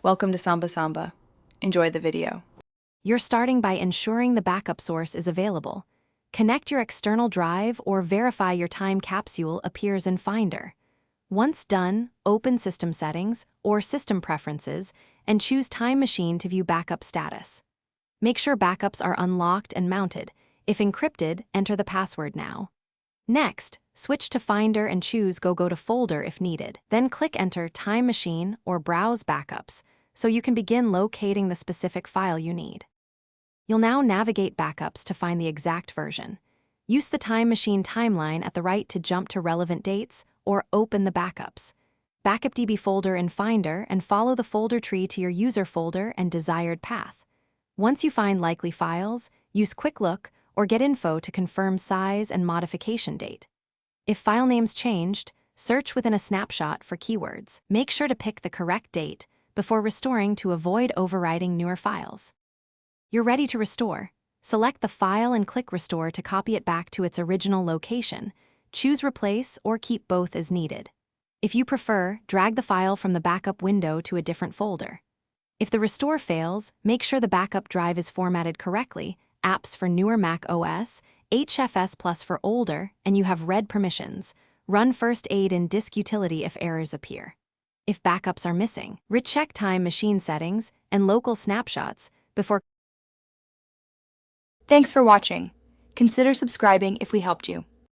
Welcome to Samba Samba. Enjoy the video. You're starting by ensuring the backup source is available. Connect your external drive or verify your time capsule appears in Finder. Once done, open System Settings or System Preferences and choose Time Machine to view backup status. Make sure backups are unlocked and mounted. If encrypted, enter the password now. Next, switch to Finder and choose Go to Folder if needed. Then click Enter Time Machine or Browse Backups so you can begin locating the specific file you need. You'll now navigate backups to find the exact version. Use the Time Machine timeline at the right to jump to relevant dates or open the backups. BackupDB folder in Finder and follow the folder tree to your user folder and desired path. Once you find likely files, use Quick Look or Get Info to confirm size and modification date. If file names changed, search within a snapshot for keywords. Make sure to pick the correct date before restoring to avoid overwriting newer files. You're ready to restore. Select the file and click Restore to copy it back to its original location. Choose Replace or keep both as needed. If you prefer, drag the file from the backup window to a different folder. If the restore fails, make sure the backup drive is formatted correctly, apps for newer Mac OS, HFS Plus for older, and you have read permissions. Run First Aid in Disk Utility if errors appear. If backups are missing, recheck Time Machine settings and local snapshots before. Thanks for watching. Consider subscribing if we helped you.